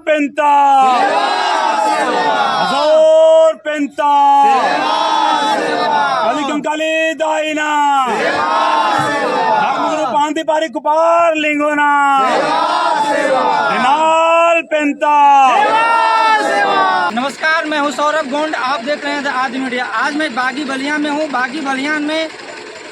पेंता हजोर पेंता कलिकंकाली दाइना धर्मगुरु पांति पारी कुपार लिंगोना रिनाल पेंता। नमस्कार, मैं हूं सौरभ गोंड। आप देख रहे हैं आदि मीडिया। आज मैं बागी बलियान में हूं। बागी बलियान में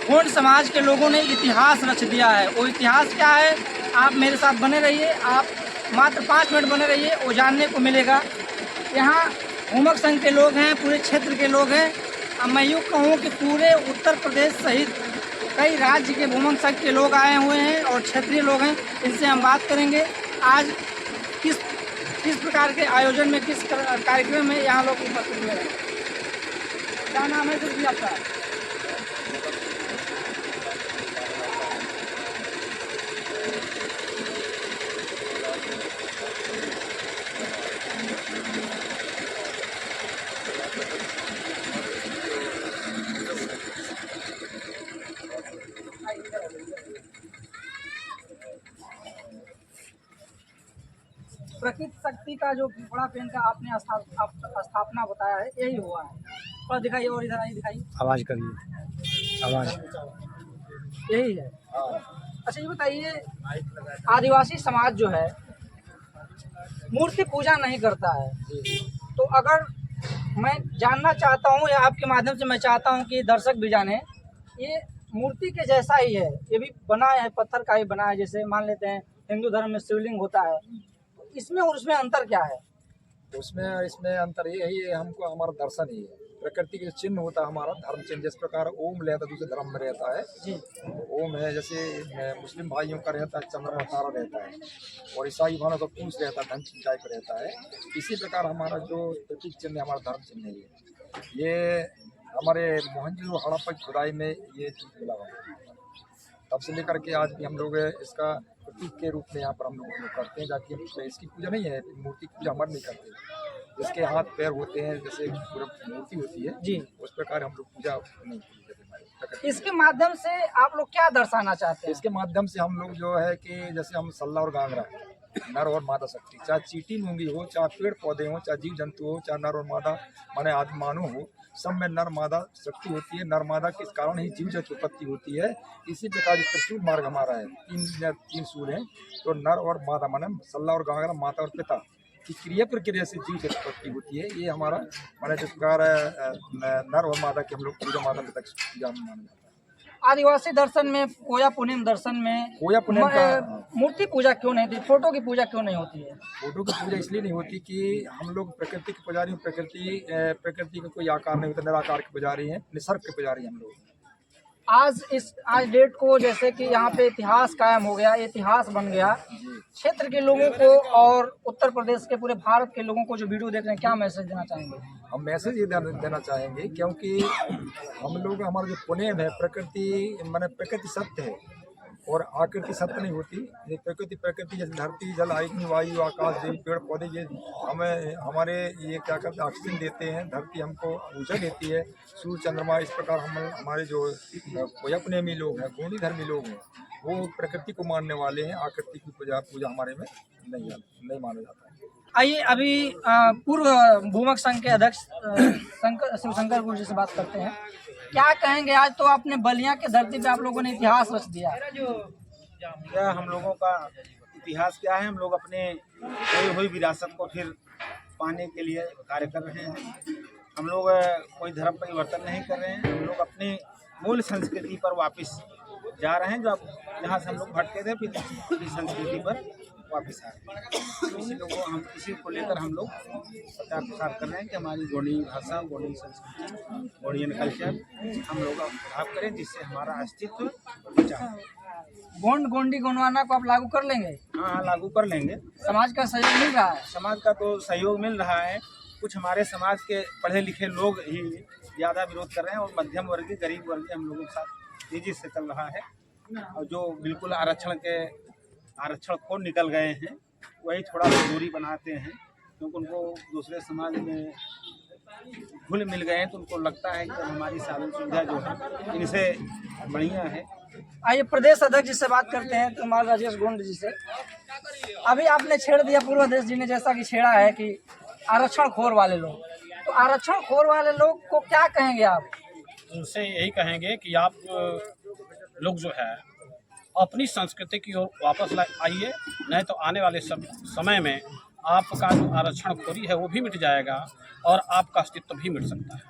गोंड समाज के लोगों ने इतिहास रच दिया है। वो इतिहास क्या है, आप मेरे साथ बने रहिए। आप मात्र 5 मिनट बने रहिए, वो जानने को मिलेगा। यहाँ भूमक संघ के लोग हैं, पूरे क्षेत्र के लोग हैं। अब मैं यूँ कहूँ कि पूरे उत्तर प्रदेश सहित कई राज्य के भूमक संघ के लोग आए हुए हैं और क्षेत्रीय लोग हैं। इनसे हम बात करेंगे आज किस प्रकार के आयोजन में, किस कार्यक्रम में यहाँ लोग उपस्थित हुए हैं। क्या नाम है जी आपका? प्रकृति शक्ति का जो बड़ा पेन का आपने स्थापना बताया है, यही हुआ है। और दिखाइए, और इधर आइए, दिखाइए, आवाज करिए, आवाज यही है। अच्छा, ये बताइए, आदिवासी समाज जो है मूर्ति पूजा नहीं करता है, तो अगर मैं जानना चाहता हूँ या आपके माध्यम से मैं चाहता हूँ कि दर्शक भी जाने, ये मूर्ति के जैसा ही है, ये भी बना है, पत्थर का ही बना है। जैसे मान लेते हैं हिंदू धर्म में शिवलिंग होता है, इसमें और उसमें अंतर क्या है? उसमें इसमें अंतर ये है, हमको हमारा दर्शन ही है। प्रकृति के चिन्ह होता है हमारा धर्म चिन्ह। जिस प्रकार ओम रहता है, दूसरे धर्म में रहता है जी, ओम है। जैसे मुस्लिम भाइयों का रहता है चंद्रमा तारा रहता है, और ईसाई भाइयों का पूछ रहता है, धन सिंचाई पर रहता है। इसी प्रकार हमारा जो प्रतीक चिन्ह है, हमारा धर्म चिन्ह है। ये हमारे मोहनजोदड़ो हड़प्पा की खुदाई में ये चीज मिला हुआ है। तब से लेकर के आज भी हम लोग इसका प्रतीक के रूप में यहाँ पर हम लोग करते हैं। जाके इसकी पूजा नहीं है, मूर्ति की पूजा हमारे नहीं करते। जिसके हाथ पैर होते हैं, जैसे मूर्ति होती है जी, उस प्रकार हम लोग पूजा नहीं करते। इसके माध्यम से आप लोग क्या दर्शाना चाहते हैं? इसके माध्यम से हम लोग जो है कि जैसे हम सल्ला और गांगरा, नर और मादा शक्ति, चाहे चीटी मूंगी हो, चाहे पेड़ पौधे हो, चाहे जीव जंतु हो, चाहे नर और मादा माने आदि मानव हो, सब में नर मादा शक्ति होती है। नर मादा के कारण ही जीव जंतु उत्पत्ति होती है। इसी प्रकार त्रिशूल मार्ग हमारा है, तीन सूल हैं। तो नर और मादा माने सल्ला और गांगरा, माता और पिता की क्रिया प्रक्रिया से जीव जंतु उत्पत्ति होती है। ये हमारा माने जिस प्रकार नर और मादा के हम लोग पूजा, माता पिता की पूजा में माना जाता है। आदिवासी दर्शन में, कोया पुनेम दर्शन में कोया पुनेम का मूर्ति पूजा क्यों नहीं थी, फोटो की पूजा क्यों नहीं होती है? फोटो की पूजा इसलिए नहीं होती कि हम लोग प्रकृति के पुजारी हैं। प्रकृति का कोई आकार नहीं होता, निराकार के पुजारी हैं, निसर्ग के पुजारी हैं हम लोग। आज डेट को जैसे कि यहाँ पे इतिहास कायम हो गया, इतिहास बन गया, क्षेत्र के लोगों को और उत्तर प्रदेश के पूरे भारत के लोगों को जो वीडियो देख रहे हैं, क्या मैसेज देना चाहेंगे? हम मैसेज ये देना चाहेंगे, क्योंकि हम लोग हमारा जो पुण्य है, प्रकृति माने प्रकृति सत्य है और आकृति सत्य नहीं होती। ये प्रकृति जैसे धरती, जल, अग्नि, वायु, आकाश, देवी, पेड़ पौधे, ये हमें हमारे ये क्या करते हैं, ऑक्सीजन देते हैं। धरती हमको ऊर्जा देती है, सूर्य, चंद्रमा। इस प्रकार हम हमारे जो कोया पुनेमी लोग हैं, गोंडी धर्मी लोग हैं, वो प्रकृति को मानने वाले हैं। आकृति की पूजा हमारे में नहीं माना जाता है। आइए, अभी पूर्व भूमक संघ के अध्यक्ष शिवशंकर गुरु जी से बात करते हैं। क्या कहेंगे, आज तो आपने बलिया के धरती पे आप लोगों ने इतिहास रच दिया। क्या हम लोगों का इतिहास क्या है? हम लोग अपने खोई हुई विरासत को फिर पाने के लिए कार्य कर रहे हैं। हम लोग कोई धर्म परिवर्तन नहीं कर रहे हैं। हम लोग अपनी मूल संस्कृति पर वापस जा रहे हैं, जो जहाँ से हम लोग भटके थे, फिर इस संस्कृति पर वापस आ रहे हैं। इसी को लेकर हम लोग प्रचार प्रसार कर रहे हैं कि हमारी गोंडी भाषा, गोंडी संस्कृति, गोंडियन कल्चर हम लोग अभाव करें, जिससे हमारा अस्तित्व बचा। गोंडी गोंडवाना को आप लागू कर लेंगे? हाँ, लागू कर लेंगे। समाज का सहयोग मिल रहा है? समाज का तो सहयोग मिल रहा है। कुछ हमारे समाज के पढ़े लिखे लोग ही ज़्यादा विरोध कर रहे हैं, और मध्यम वर्गीय, गरीब वर्गीय हम लोगों के साथ तेजी से चल रहा है। और जो बिल्कुल आरक्षण खो निकल गए हैं, वही थोड़ा सा दूरी बनाते हैं। क्योंकि उनको दूसरे समाज में घुल मिल गए हैं, तो उनको लगता है कि हमारी साधन सुविधा जो है इनसे बढ़िया है। आइए प्रदेश अध्यक्ष जी से बात करते हैं, कुमार राजेश गोंड जी से। अभी आपने छेड़ दिया, पूर्व अध्यक्ष जी ने जैसा कि छेड़ा है कि आरक्षण खोर वाले लोग, तो आरक्षण खोर वाले लोग को क्या कहेंगे आप? उनसे यही कहेंगे कि आप लोग जो है अपनी संस्कृति की ओर वापस आइए, नहीं तो आने वाले समय में आपका जो आरक्षण खोरी है वो भी मिट जाएगा और आपका अस्तित्व भी मिट सकता है।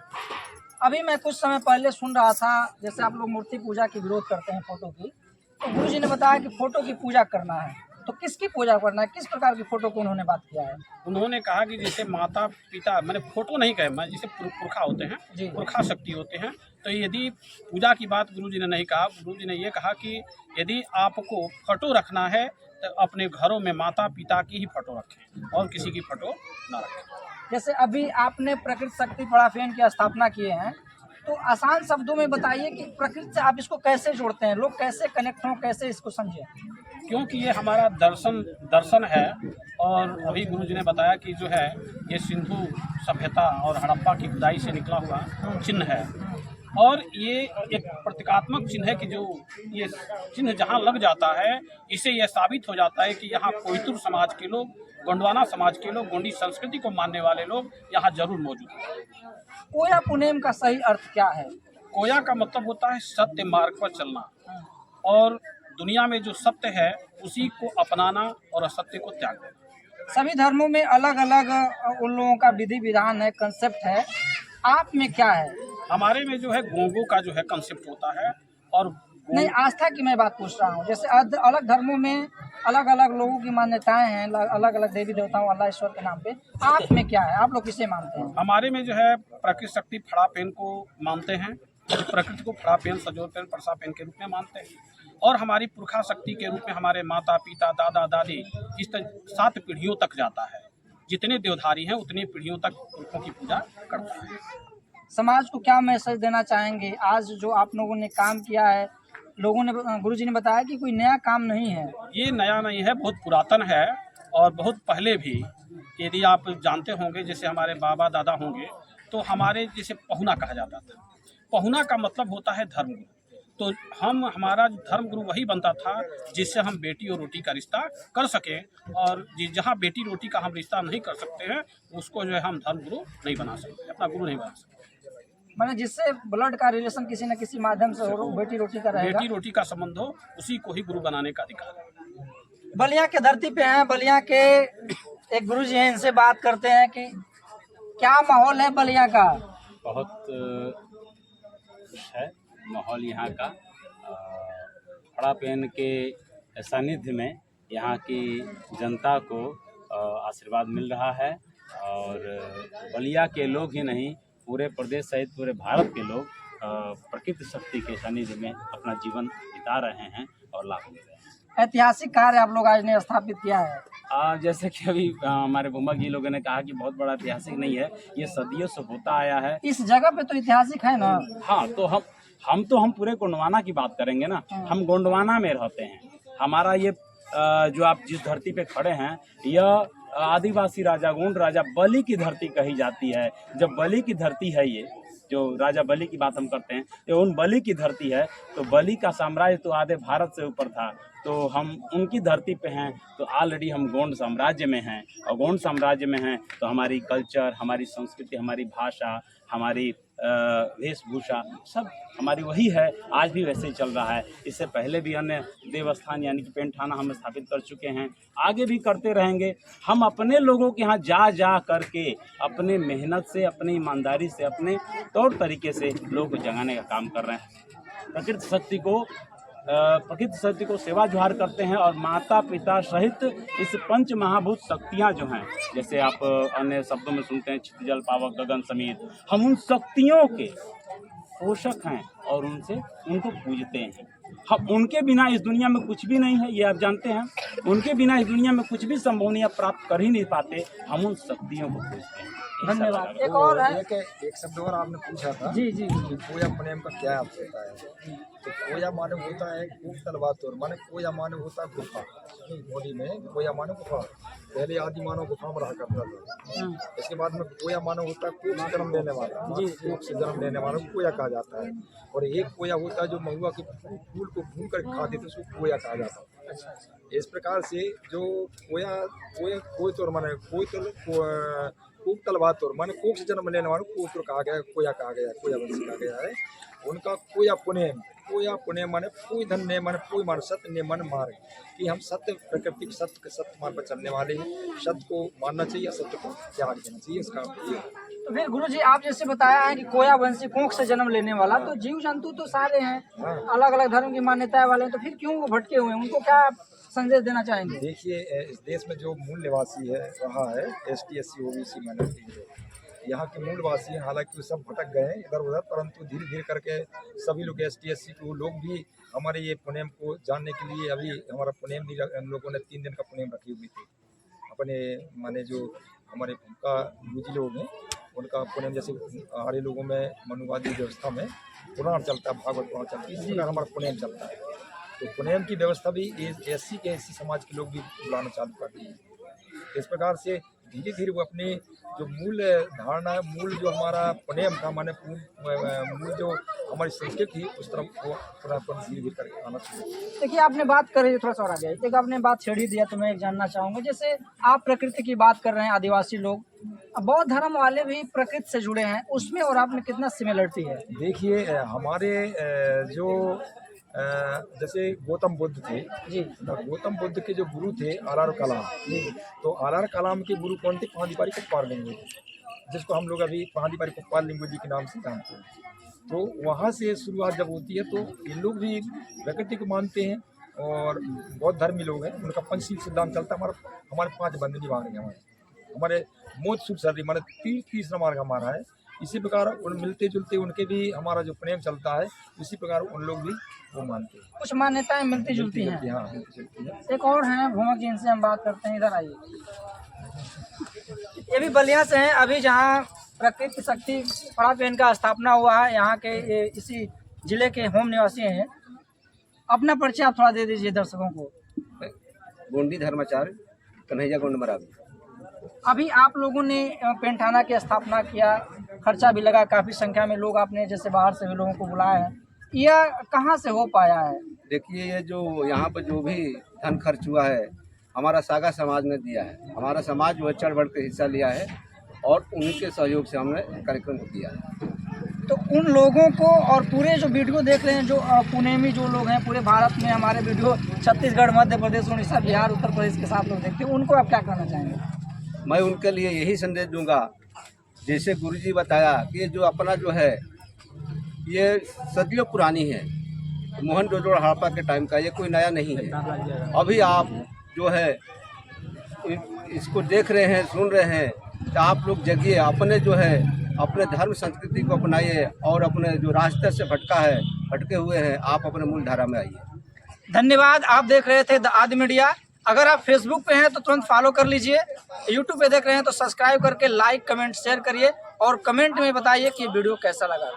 अभी मैं कुछ समय पहले सुन रहा था, जैसे आप लोग मूर्ति पूजा की विरोध करते हैं फोटो की, तो गुरु जी ने बताया कि फोटो की पूजा करना है। तो किसकी पूजा करना है, किस प्रकार की फोटो को उन्होंने बात किया है? उन्होंने कहा कि जैसे माता पिता, मैंने फोटो नहीं कहे, मैं जैसे पुरखा होते जी। हैं, पुरखा शक्ति होते हैं, तो यदि पूजा की बात गुरुजी ने नहीं कहा। गुरुजी ने ये कहा कि यदि आपको फोटो रखना है तो अपने घरों में माता पिता की ही फोटो रखें और किसी की फोटो ना रखें। जैसे अभी आपने प्रकृति शक्ति पड़ाफेन की स्थापना किए हैं, तो आसान शब्दों में बताइए कि प्रकृति से आप इसको कैसे जोड़ते हैं, लोग कैसे कनेक्ट हों, कैसे इसको समझें? क्योंकि ये हमारा दर्शन है। और अभी गुरुजी ने बताया कि जो है ये सिंधु सभ्यता और हड़प्पा की खुदाई से निकला हुआ चिन्ह है, और ये एक प्रतीकात्मक चिन्ह है कि जो ये चिन्ह जहाँ लग जाता है, इससे यह साबित हो जाता है कि यहाँ कोयतुर समाज के लोग, गोंडवाना समाज के लोग, गोंडी संस्कृति को मानने वाले लोग यहाँ जरूर मौजूद हैं। कोया पुनेम का सही अर्थ क्या है? कोया का मतलब होता है सत्य मार्ग पर चलना, और दुनिया में जो सत्य है उसी को अपनाना और असत्य को त्याग देना। सभी धर्मों में अलग अलग उन लोगों का विधि विधान है, कंसेप्ट है, आप में क्या है? हमारे में जो है गोंगो का जो है कंसेप्ट होता है, और नहीं, आस्था की मैं बात पूछ रहा हूँ। जैसे अलग धर्मों में अलग अलग लोगों की मान्यताएं हैं, अलग अलग देवी देवताओं, अल्लाह ईश्वर के नाम पे। आप में क्या है, आप लोग किसे मानते हैं? हमारे में जो है प्रकृति शक्ति फड़ा पेन को मानते हैं, प्रकृति को फड़ा पेन, सजोर पेन, परसा पेन के रूप में मानते हैं, और हमारी पुरखा शक्ति के रूप में हमारे माता पिता दादा दादी इस 7 पीढ़ियों तक जाता है। जितने देवधारी हैं उतनी पीढ़ियों तक पुरखों की पूजा करता है। समाज को क्या मैसेज देना चाहेंगे? आज जो आप लोगों ने काम किया है, लोगों ने, गुरुजी ने बताया कि कोई नया काम नहीं है, ये नया नहीं है, बहुत पुरातन है, और बहुत पहले भी, यदि आप जानते होंगे, जैसे हमारे बाबा दादा होंगे, तो हमारे जैसे पहुना कहा जाता था। पहुना का मतलब होता है धर्मगुरु। तो हमारा धर्मगुरु वही बनता था जिससे हम बेटी और रोटी का रिश्ता कर सकें, और जहाँ बेटी रोटी का हम रिश्ता नहीं कर सकते हैं उसको जो है हम धर्मगुरु नहीं बना सकते, अपना गुरु नहीं बना सकते। मैंने जिससे ब्लड का रिलेशन किसी न किसी माध्यम से हो, बेटी रोटी का रहेगा, बेटी रोटी का संबंध हो, उसी को ही गुरु बनाने का अधिकार है। बलिया के धरती पे हैं, बलिया के एक गुरुजी हैं, इनसे बात करते हैं कि क्या माहौल है बलिया का? बहुत खुश है माहौल यहाँ का। फड़ा पेन के सानिध्य में यहाँ की जनता को आशीर्वाद मिल रहा है, और बलिया के लोग ही नहीं, पूरे प्रदेश सहित पूरे भारत के लोग प्रकृति शक्ति के सानिध्य में अपना जीवन बिता रहे हैं और लाभ ले रहे हैं। ऐतिहासिक कार्य आप लोग आज ने स्थापित किया है। जैसे कि अभी हमारे बुम्बा जी लोगों ने कहा कि बहुत बड़ा ऐतिहासिक नहीं है, ये सदियों से होता आया है। इस जगह पे तो ऐतिहासिक है ना? हाँ, तो हम पूरे गोंडवाना की बात करेंगे ना। हम गोंडवाना में रहते हैं। हमारा ये जो आप जिस धरती पे खड़े हैं, यह आदिवासी राजा, गोंड राजा बलि की धरती कही जाती है। जब बलि की धरती है, ये जो राजा बलि की बात हम करते हैं, ये उन बलि की धरती है। तो बलि का साम्राज्य तो आधे भारत से ऊपर था, तो हम उनकी धरती पे हैं। तो ऑलरेडी हम गोंड साम्राज्य में हैं, और गोंड साम्राज्य में हैं तो हमारी कल्चर, हमारी संस्कृति, हमारी भाषा, हमारी वेशभूषा सब हमारी वही है। आज भी वैसे ही चल रहा है। इससे पहले भी अन्य देवस्थान यानी कि पेंठाना हम स्थापित कर चुके हैं, आगे भी करते रहेंगे। हम अपने लोगों के यहाँ जा करके अपने मेहनत से, अपनी ईमानदारी से, अपने तौर तरीके से लोगों को जगाने का काम कर रहे हैं। प्रकृति शक्ति को सेवा जुहार करते हैं, और माता पिता सहित इस पंच महाभूत शक्तियाँ जो हैं, जैसे आप अन्य शब्दों में सुनते हैं चित्त जल पावक गगन समीर, हम उन शक्तियों के पोषक हैं और उनको पूजते हैं। हम उनके बिना इस दुनिया में कुछ भी नहीं है, ये आप जानते हैं। उनके बिना इस दुनिया में कुछ भी संभव नहीं, प्राप्त कर ही नहीं पाते। हम उन शक्तियों को पूजते हैं। धन्यवाद। एक और है, एक शब्द और आपने पूछा था जी जी, कि कोया पुनेम का क्या अर्थ होता है। तो कोया माने होता है कूक तलवार तोड़, माने कोया माने होता है गुफा। बॉडी में कोया माने गुफा, पहले आदि मानव गुफा में रहा करता था। इसके बाद में कोया मानव होता है कोक से जन्म लेने वाला, कोक से जन्म लेने वाला को कोया कहा जाता है। और एक कोया होता है जो महुआ के फूल को भून कर खाते थे, उसको कोया कहा जाता है। इस प्रकार से जो कोया कोई तोड़ माने कोई तोड़ कोक तलवार तोड़ माने कोक से जन्म लेने वालों को कोतुर कहा गया, कोया कहा गया, कोया वंशी कहा गया है। उनका कोया पुण्य माने कोई धन ने माने कोई मान सत्य ने मन मारे, कि हम सत्य प्रकृति के सत्य मार्ग पर चलने वाले हैं, सत्य को मानना चाहिए, सत्य को त्याग देना चाहिए। इसका तो फिर गुरु जी आप जैसे बताया है कि कोया वंशी कोख से जन्म लेने वाला, तो जीव जंतु तो सारे हैं, अलग अलग धर्म की मान्यताएं वाले हैं, तो फिर क्यों वो भटके हुए हैं, उनको क्या संदेश देना चाहेंगे? देखिए, इस देश में जो मूल निवासी है रहा है ST SC OBC माइनॉरिटी, यहाँ के मूलवासी हैं। हालांकि वो सब भटक गए हैं इधर उधर, परंतु धीरे धीरे करके सभी लोग ST SC को लोग भी हमारे ये पुनेम को जानने के लिए, अभी हमारा पुनेम भी हम लोगों ने 3 दिन का पुनेम रखी हुई थी अपने, माने जो हमारे भूमका गुरुजी लोग हैं उनका पुनेम। जैसे हमारे लोगों में मनुवादी व्यवस्था में पुराण चलता है, भागवत पुराण चलती है, इसी प्रकार हमारा पुनेम चलता है। तो पुनेम की व्यवस्था भी SC समाज के लोग भी बुलाना चालू कर दिए। इस प्रकार से धीरे धीरे वो अपने जो मूल धारणा है, मूल जो हमारा पुनेम था, माने मूल जो हमारी संस्कृति थी, उस तरफ वो थोड़ा धीरे धीरे करके आना चाहिए। देखिए आपने बात कर रही है, थोड़ा सा और आगे एक आपने बात छेड़ ही दिया, तो मैं एक जानना चाहूँगा, जैसे आप प्रकृति की बात कर रहे हैं, आदिवासी लोग, बौद्ध धर्म वाले भी प्रकृति से जुड़े हैं, उसमें और आप में कितना सिमिलरिटी है? देखिए, हमारे जो जैसे गौतम बुद्ध थे जी, गौतम बुद्ध के जो गुरु थे आर कलाम जी, तो आर कलाम के गुरु कौन थे? पांडीपारी कुप्पार लिंगो जी, जिसको हम लोग अभी पांडीपारी कुप्पार लिंगो जी के नाम से जानते हैं। तो वहाँ से शुरुआत जब होती है, तो ये लोग भी प्रकृति को मानते हैं और बौद्ध धर्मी लोग हैं। उनका पंचशील सिद्धांत चलता है। हमारे 5 बंधनी मार्ग हैं, हमारे मोद सुख सर्दी माने तीसरा मार्ग हमारा है। इसी प्रकार उन मिलते जुलते उनके भी हमारा जो प्रेम चलता है, उसी प्रकार उन लोग भी वो मानते हैं। कुछ मान्यताएं मिलती जुलती हैं। हाँ, मिलती जुलती हैं। एक और हैं भूमा जी, इनसे हम बात करते हैं, इधर आइए। ये भी बलिया से हैं, अभी जहाँ प्रकृति शक्ति पड़ा पे इनका स्थापना हुआ है, यहाँ के ये इसी जिले के होम निवासी हैं। अपना परिचय आप थोड़ा दे दीजिए दर्शकों को। गोंडी धर्माचार्य कन्हैया गोंड मरावी। अभी आप लोगों ने पेंटाना की स्थापना किया, खर्चा भी लगा, काफ़ी संख्या में लोग आपने जैसे बाहर से भी लोगों को बुलाया है, यह कहाँ से हो पाया है? देखिए, ये जो यहाँ पर जो भी धन खर्च हुआ है, हमारा सागा समाज ने दिया है। हमारा समाज वो चढ़ बढ़ के हिस्सा लिया है और उन्हीं के सहयोग से हमने कार्यक्रम को किया है। तो उन लोगों को और पूरे जो वीडियो देख रहे हैं, जो पुनेमी जो लोग हैं, पूरे भारत में हमारे वीडियो छत्तीसगढ़, मध्य प्रदेश, उड़ीसा, बिहार, उत्तर प्रदेश के साथ लोग देखते हैं, उनको आप क्या कहना चाहेंगे? मैं उनके लिए यही संदेश दूंगा, जैसे गुरुजी बताया कि ये जो अपना जो है ये सदियों पुरानी है, मोहनजोदड़ो हड़प्पा के टाइम का, ये कोई नया नहीं है। अभी आप जो है इसको देख रहे हैं, सुन रहे हैं, तो आप लोग जगिए, अपने जो है अपने धर्म संस्कृति को अपनाइए और अपने जो रास्ते से भटके हुए हैं, आप अपने मूल धारा में आइए। धन्यवाद। आप देख रहे थे द आदि मीडिया। अगर आप फेसबुक पे हैं तो तुरंत फॉलो कर लीजिए, यूट्यूब पे देख रहे हैं तो सब्सक्राइब करके लाइक, कमेंट, शेयर करिए और कमेंट में बताइए कि वीडियो कैसा लगा।